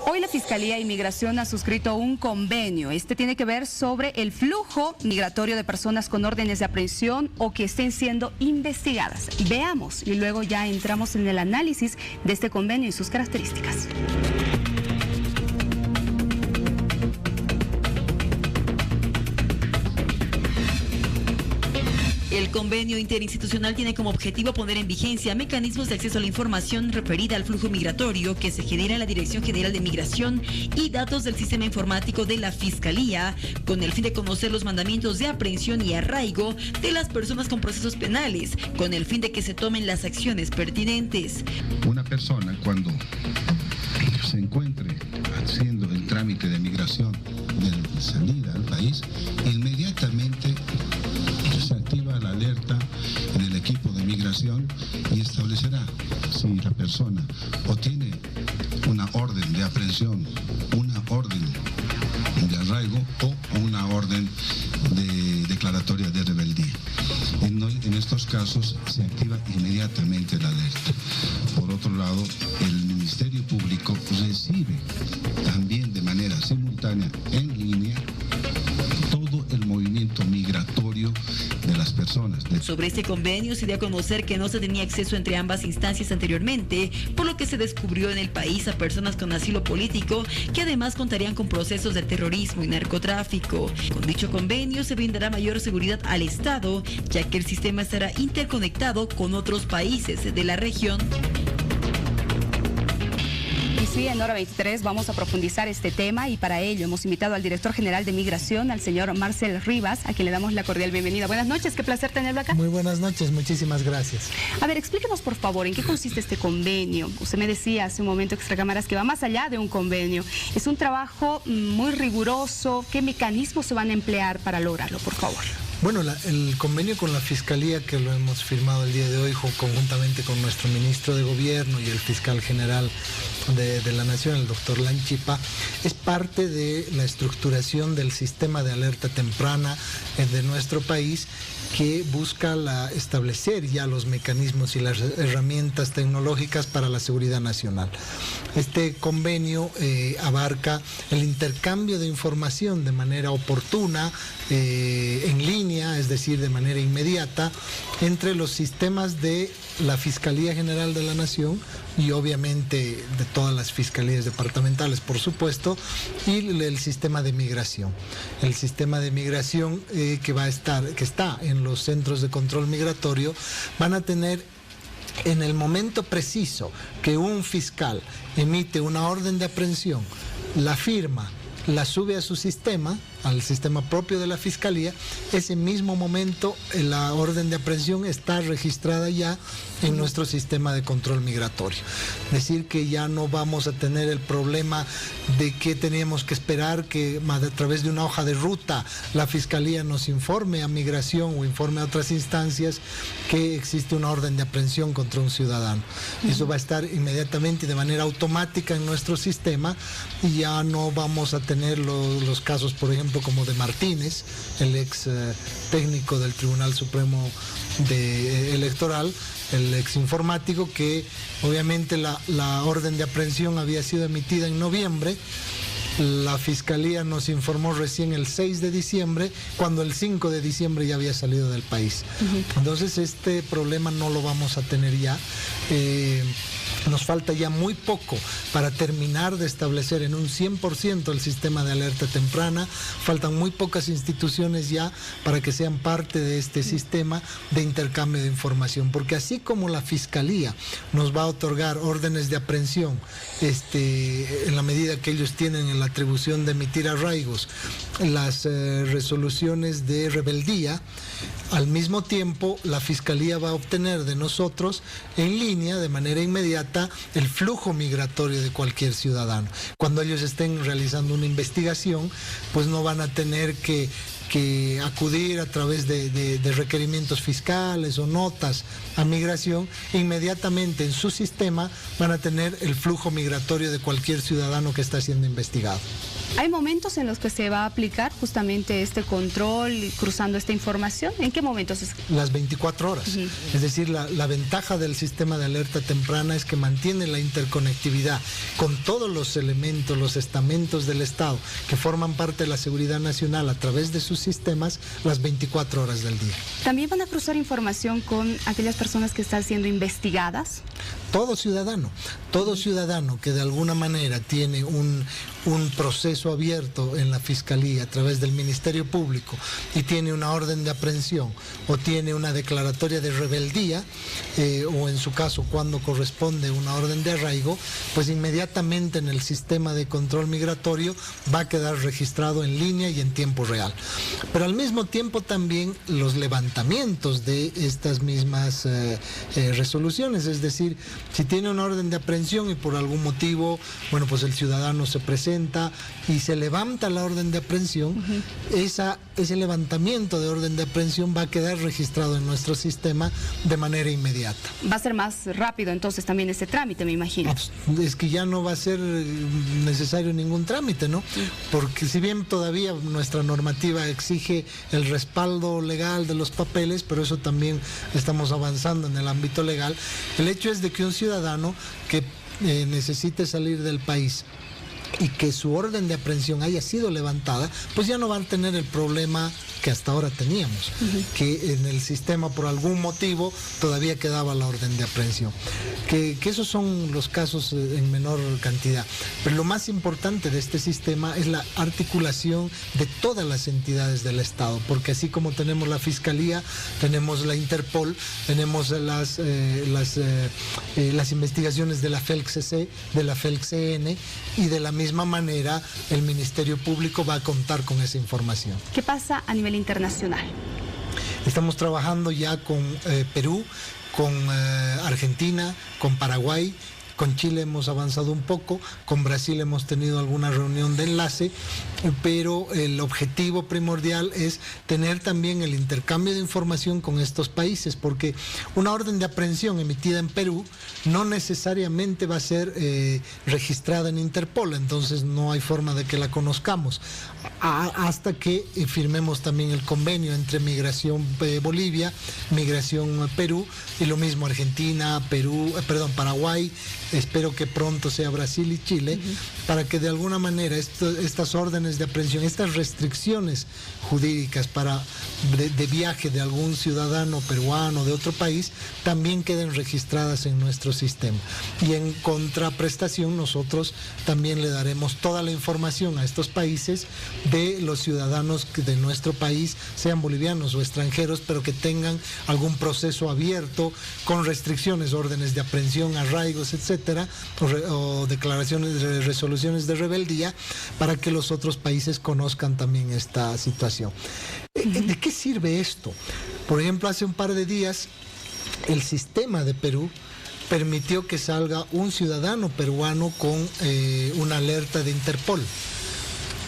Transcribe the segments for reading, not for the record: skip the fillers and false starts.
Hoy la Fiscalía de Inmigración ha suscrito un convenio. Este tiene que ver sobre el flujo migratorio de personas con órdenes de aprehensión o que estén siendo investigadas. Veamos y luego ya entramos en el análisis de este convenio y sus características. El convenio interinstitucional tiene como objetivo poner en vigencia mecanismos de acceso a la información referida al flujo migratorio que se genera en la Dirección General de Migración y datos del sistema informático de la Fiscalía, con el fin de conocer los mandamientos de aprehensión y arraigo de las personas con procesos penales, con el fin de que se tomen las acciones pertinentes. Una persona cuando se encuentre haciendo el trámite de migración de salida al país, inmediatamente se activa la alerta del equipo de migración y establecerá si la persona o tiene una orden de aprehensión, una orden de arraigo o una orden de declaratoria de rebeldía. En estos casos se activa inmediatamente la alerta. Por otro lado, el Ministerio Público recibe también de manera simultánea en línea todo el movimiento migratorio de las personas. Sobre este convenio se dio a conocer que no se tenía acceso entre ambas instancias anteriormente, por lo que se descubrió en el país a personas con asilo político que además contarían con procesos de terrorismo y narcotráfico. Con dicho convenio se brindará mayor seguridad al Estado, ya que el sistema estará interconectado con otros países de la región. Sí, en Hora 23 vamos a profundizar este tema y para ello hemos invitado al director general de Migración, al señor Marcel Rivas, a quien le damos la cordial bienvenida. Buenas noches, qué placer tenerlo acá. Muy buenas noches, muchísimas gracias. A ver, explíquenos por favor, ¿en qué consiste este convenio? Usted me decía hace un momento, extracámaras, que va más allá de un convenio. Es un trabajo muy riguroso. ¿Qué mecanismos se van a emplear para lograrlo, por favor? Bueno, el convenio con la Fiscalía, que lo hemos firmado el día de hoy conjuntamente con nuestro ministro de Gobierno y el fiscal general de la Nación, el doctor Lanchipa, es parte de la estructuración del sistema de alerta temprana de nuestro país, que busca establecer ya los mecanismos y las herramientas tecnológicas para la seguridad nacional. Este convenio abarca el intercambio de información de manera oportuna, en línea, es decir, de manera inmediata, entre los sistemas de la Fiscalía General de la Nación y obviamente de todas las fiscalías departamentales, por supuesto, y el sistema de migración. El sistema de migración que está en los centros de control migratorio, van a tener en el momento preciso que un fiscal emite una orden de aprehensión, la firma, la sube a su sistema, al sistema propio de la Fiscalía, ese mismo momento la orden de aprehensión está registrada ya en nuestro sistema de control migratorio. Es decir, que ya no vamos a tener el problema de que teníamos que esperar que a través de una hoja de ruta la Fiscalía nos informe a migración o informe a otras instancias que existe una orden de aprehensión contra un ciudadano. Eso va a estar inmediatamente y de manera automática en nuestro sistema y ya no vamos a tener los casos, por ejemplo, como de Martínez, el ex técnico del Tribunal Supremo Electoral, el ex informático, que obviamente la orden de aprehensión había sido emitida en noviembre. La Fiscalía nos informó recién el 6 de diciembre, cuando el 5 de diciembre ya había salido del país. Entonces este problema no lo vamos a tener ya. Nos falta ya muy poco para terminar de establecer en un 100% el sistema de alerta temprana. Faltan muy pocas instituciones ya para que sean parte de este sistema de intercambio de información. Porque así como la Fiscalía nos va a otorgar órdenes de aprehensión en la medida que ellos tienen en la atribución de emitir arraigos, las resoluciones de rebeldía, al mismo tiempo la Fiscalía va a obtener de nosotros en línea, de manera inmediata, el flujo migratorio de cualquier ciudadano. Cuando ellos estén realizando una investigación, pues no van a tener que que acudir a través de requerimientos fiscales o notas a migración, inmediatamente en su sistema van a tener el flujo migratorio de cualquier ciudadano que está siendo investigado. ¿Hay momentos en los que se va a aplicar justamente este control cruzando esta información? ¿En qué momentos? Las 24 horas. Es decir, la ventaja del sistema de alerta temprana es que mantiene la interconectividad con todos los elementos, los estamentos del Estado que forman parte de la seguridad nacional a través de sus sistemas las 24 horas del día. ¿También van a cruzar información con aquellas personas que están siendo investigadas? Todo ciudadano que de alguna manera tiene un proceso abierto en la Fiscalía a través del Ministerio Público y tiene una orden de aprehensión o tiene una declaratoria de rebeldía o en su caso cuando corresponde una orden de arraigo, pues inmediatamente en el sistema de control migratorio va a quedar registrado en línea y en tiempo real. Pero al mismo tiempo también los levantamientos de estas mismas resoluciones, es decir, si tiene una orden de aprehensión y por algún motivo, bueno, pues el ciudadano se presenta y se levanta la orden de aprehensión, ese levantamiento de orden de aprehensión va a quedar registrado en nuestro sistema de manera inmediata. Va a ser más rápido entonces también ese trámite, me imagino. Es que ya no va a ser necesario ningún trámite, ¿no? Porque si bien todavía nuestra normativa exige el respaldo legal de los papeles, pero eso también estamos avanzando en el ámbito legal, el hecho es de que un ciudadano que necesite salir del país y que su orden de aprehensión haya sido levantada, pues ya no va a tener el problema que hasta ahora teníamos, que en el sistema por algún motivo todavía quedaba la orden de aprehensión. Que esos son los casos en menor cantidad. Pero lo más importante de este sistema es la articulación de todas las entidades del Estado, porque así como tenemos la Fiscalía, tenemos la Interpol, tenemos las investigaciones de la FELCC, de la FELCN, y de la misma manera el Ministerio Público va a contar con esa información. ¿Qué pasa a nivel internacional? Estamos trabajando ya con Perú, con Argentina, con Paraguay, con Chile hemos avanzado un poco, con Brasil hemos tenido alguna reunión de enlace, pero el objetivo primordial es tener también el intercambio de información con estos países, porque una orden de aprehensión emitida en Perú no necesariamente va a ser registrada en Interpol, entonces no hay forma de que la conozcamos, hasta que firmemos también el convenio entre Migración Bolivia, Migración Perú, y lo mismo Argentina, Paraguay, espero que pronto sea Brasil y Chile, para que de alguna manera estas órdenes de aprehensión, estas restricciones jurídicas de viaje de algún ciudadano peruano de otro país, también queden registradas en nuestro sistema. Y en contraprestación nosotros también le daremos toda la información a estos países de los ciudadanos de nuestro país, sean bolivianos o extranjeros, pero que tengan algún proceso abierto con restricciones, órdenes de aprehensión, arraigos, etcétera, o declaraciones de resoluciones de rebeldía, para que los otros países conozcan también esta situación. ¿De qué sirve esto? Por ejemplo, hace un par de días el sistema de Perú permitió que salga un ciudadano peruano con una alerta de Interpol.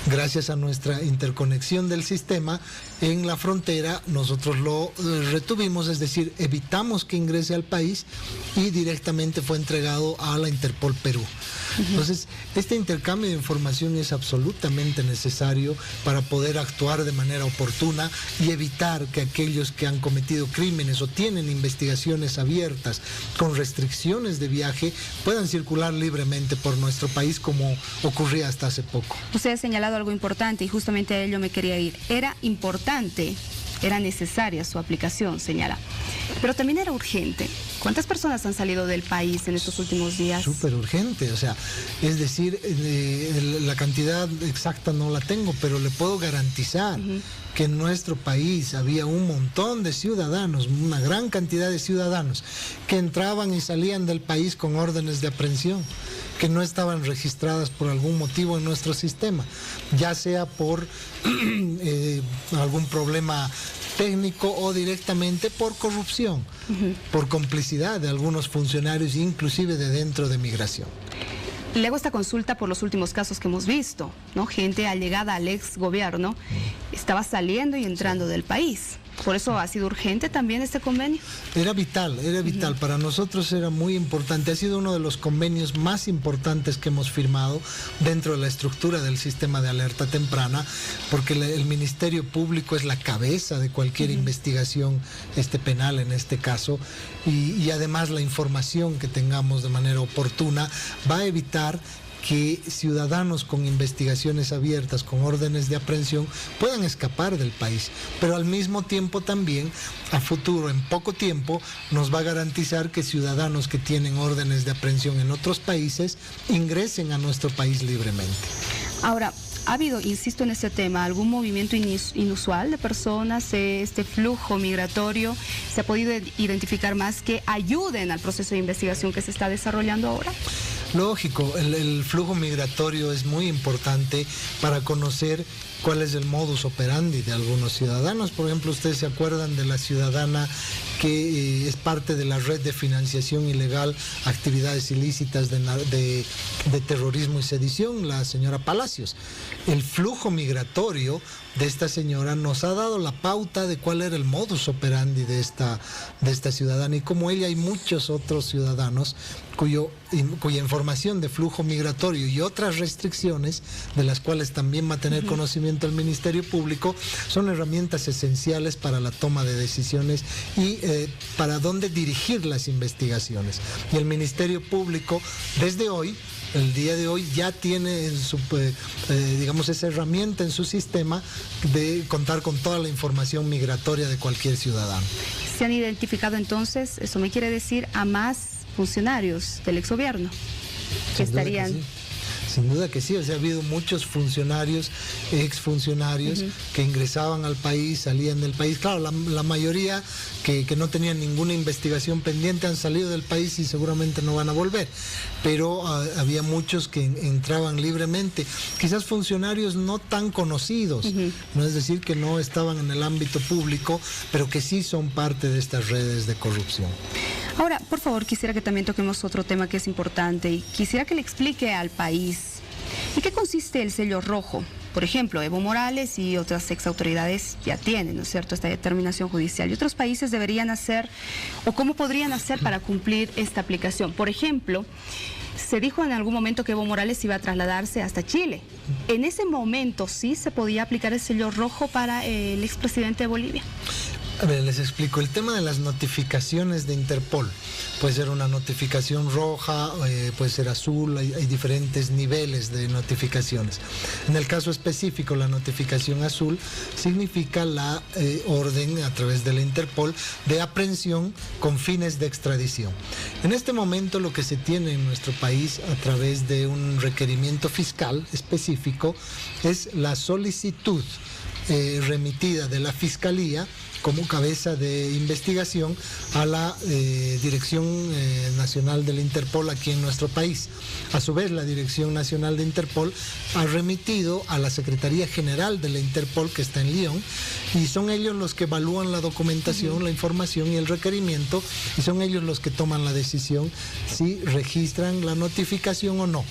Gracias a nuestra interconexión del sistema en la frontera, nosotros lo retuvimos, es decir, evitamos que ingrese al país y directamente fue entregado a la Interpol Perú. Entonces, este intercambio de información es absolutamente necesario para poder actuar de manera oportuna y evitar que aquellos que han cometido crímenes o tienen investigaciones abiertas con restricciones de viaje puedan circular libremente por nuestro país, como ocurría hasta hace poco. Usted ha señalado algo importante y justamente a ello me quería ir. Era importante, era necesaria su aplicación, señala, pero también era urgente. ¿Cuántas personas han salido del país en estos últimos días? Súper urgente, o sea, es decir, la cantidad exacta no la tengo, pero le puedo garantizar que en nuestro país había un montón de ciudadanos, una gran cantidad de ciudadanos que entraban y salían del país con órdenes de aprehensión, que no estaban registradas por algún motivo en nuestro sistema, ya sea por algún problema técnico o directamente por corrupción, por complicidad de algunos funcionarios, inclusive de dentro de Migración. Le hago esta consulta por los últimos casos que hemos visto, ¿no? Gente allegada al ex gobierno estaba saliendo y entrando del país. Por eso ha sido urgente también este convenio. Era vital. Para nosotros era muy importante. Ha sido uno de los convenios más importantes que hemos firmado dentro de la estructura del sistema de alerta temprana, porque el Ministerio Público es la cabeza de cualquier investigación penal en este caso, y además la información que tengamos de manera oportuna va a evitar que ciudadanos con investigaciones abiertas, con órdenes de aprehensión, puedan escapar del país. Pero al mismo tiempo también, a futuro, en poco tiempo, nos va a garantizar que ciudadanos que tienen órdenes de aprehensión en otros países ingresen a nuestro país libremente. Ahora, ¿ha habido, insisto en este tema, algún movimiento inusual de personas? Este flujo migratorio, ¿se ha podido identificar más que ayuden al proceso de investigación que se está desarrollando ahora? Lógico, el flujo migratorio es muy importante para conocer cuál es el modus operandi de algunos ciudadanos. Por ejemplo, ustedes se acuerdan de la ciudadana que es parte de la red de financiación ilegal, actividades ilícitas de terrorismo y sedición, la señora Palacios. El flujo migratorio de esta señora nos ha dado la pauta de cuál era el modus operandi de esta ciudadana, y como ella hay muchos otros ciudadanos cuya información de flujo migratorio y otras restricciones, de las cuales también va a tener conocimiento el Ministerio Público, son herramientas esenciales para la toma de decisiones y para dónde dirigir las investigaciones. Y el Ministerio Público, desde hoy, el día de hoy, ya tiene en su, esa herramienta en su sistema de contar con toda la información migratoria de cualquier ciudadano. ¿Se han identificado entonces, eso me quiere decir, a más funcionarios del exgobierno que estarían? Sin duda que sí, o sea, ha habido muchos funcionarios, exfuncionarios que ingresaban al país, salían del país. Claro, la mayoría que no tenían ninguna investigación pendiente han salido del país y seguramente no van a volver. Pero había muchos que entraban libremente, quizás funcionarios no tan conocidos, no es decir que no estaban en el ámbito público, pero que sí son parte de estas redes de corrupción. Ahora, por favor, quisiera que también toquemos otro tema que es importante y quisiera que le explique al país en qué consiste el sello rojo. Por ejemplo, Evo Morales y otras exautoridades ya tienen, ¿no es cierto?, esta determinación judicial. Y otros países deberían hacer, o cómo podrían hacer para cumplir esta aplicación. Por ejemplo, se dijo en algún momento que Evo Morales iba a trasladarse hasta Chile. En ese momento, ¿sí se podía aplicar el sello rojo para el expresidente de Bolivia? A ver, les explico. El tema de las notificaciones de Interpol. Puede ser una notificación roja, puede ser azul, hay diferentes niveles de notificaciones. En el caso específico, la notificación azul significa la orden a través de la Interpol de aprehensión con fines de extradición. En este momento lo que se tiene en nuestro país a través de un requerimiento fiscal específico es la solicitud remitida de la Fiscalía como cabeza de investigación a la Dirección Nacional del Interpol aquí en nuestro país. A su vez, la Dirección Nacional de Interpol ha remitido a la Secretaría General de la Interpol, que está en Lyon, y son ellos los que evalúan la documentación, la información y el requerimiento, y son ellos los que toman la decisión si registran la notificación o no.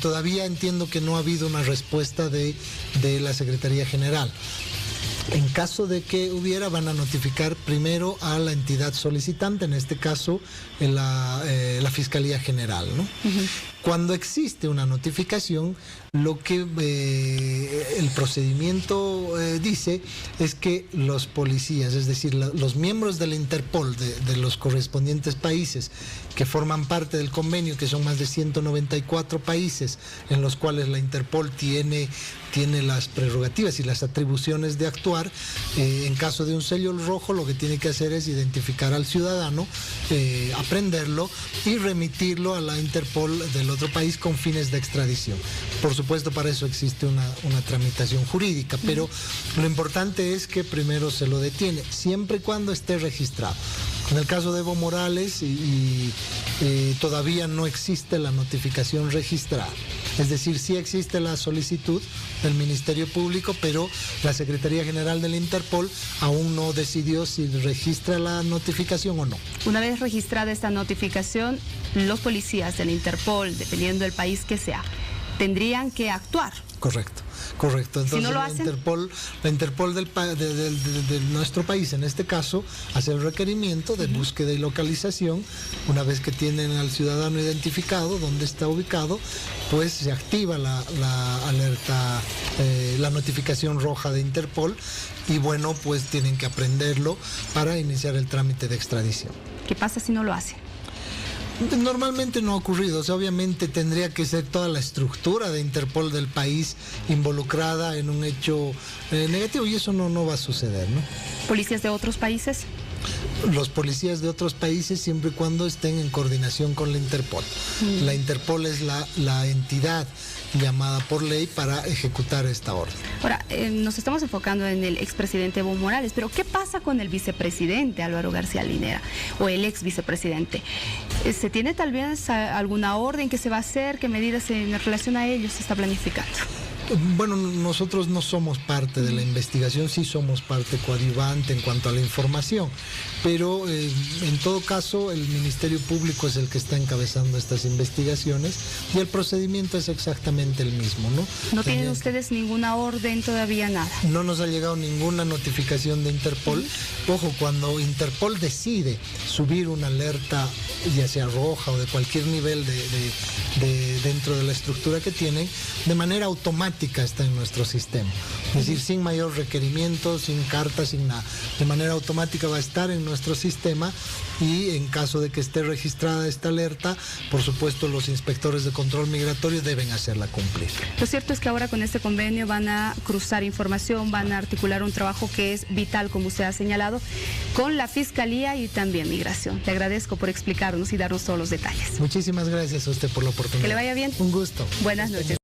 Todavía entiendo que no ha habido una respuesta de la Secretaría General. En caso de que hubiera, van a notificar primero a la entidad solicitante, en este caso la Fiscalía General, ¿no? Cuando existe una notificación, lo que el procedimiento dice es que los policías, es decir, los miembros de la Interpol de los correspondientes países que forman parte del convenio, que son más de 194 países en los cuales la Interpol tiene las prerrogativas y las atribuciones de actuar, en caso de un sello rojo, lo que tiene que hacer es identificar al ciudadano, aprenderlo y remitirlo a la Interpol del otro país con fines de extradición. Por supuesto, para eso existe una tramitación jurídica, pero lo importante es que primero se lo detiene, siempre y cuando esté registrado. En el caso de Evo Morales, todavía no existe la notificación registrada. Es decir, sí existe la solicitud del Ministerio Público, pero la Secretaría General del Interpol aún no decidió si registra la notificación o no. Una vez registrada esta notificación, los policías del Interpol, dependiendo del país que sea, tendrían que actuar. Correcto. Entonces, si no lo hacen, la Interpol de nuestro país, en este caso, hace el requerimiento de búsqueda y localización. Una vez que tienen al ciudadano identificado, dónde está ubicado, pues se activa la alerta, la notificación roja de Interpol, y bueno, pues tienen que aprenderlo para iniciar el trámite de extradición. ¿Qué pasa si no lo hacen? Normalmente no ha ocurrido, o sea, obviamente tendría que ser toda la estructura de Interpol del país involucrada en un hecho negativo, y eso no va a suceder, ¿no? ¿Policías de otros países? Los policías de otros países, siempre y cuando estén en coordinación con la Interpol. La Interpol es la entidad llamada por ley para ejecutar esta orden. Ahora, nos estamos enfocando en el expresidente Evo Morales, pero ¿qué pasa con el vicepresidente Álvaro García Linera o el ex vicepresidente? ¿Se tiene tal vez alguna orden que se va a hacer? ¿Qué medidas en relación a ellos se está planificando? Bueno, nosotros no somos parte de la investigación, sí somos parte coadyuvante en cuanto a la información, pero en todo caso el Ministerio Público es el que está encabezando estas investigaciones y el procedimiento es exactamente el mismo, ¿no? ¿No tienen ustedes ninguna orden todavía, nada? No nos ha llegado ninguna notificación de Interpol. Ojo, cuando Interpol decide subir una alerta, ya sea roja o de cualquier nivel de dentro de la estructura que tienen, de manera automática está en nuestro sistema. Es decir, sin mayor requerimiento, sin carta, sin nada. De manera automática va a estar en nuestro sistema, y en caso de que esté registrada esta alerta, por supuesto los inspectores de control migratorio deben hacerla cumplir. Lo cierto es que ahora con este convenio van a cruzar información, van a articular un trabajo que es vital, como usted ha señalado, con la Fiscalía y también Migración. Le agradezco por explicarnos y darnos todos los detalles. Muchísimas gracias a usted por la oportunidad. Que le vaya bien. Un gusto. Buenas noches.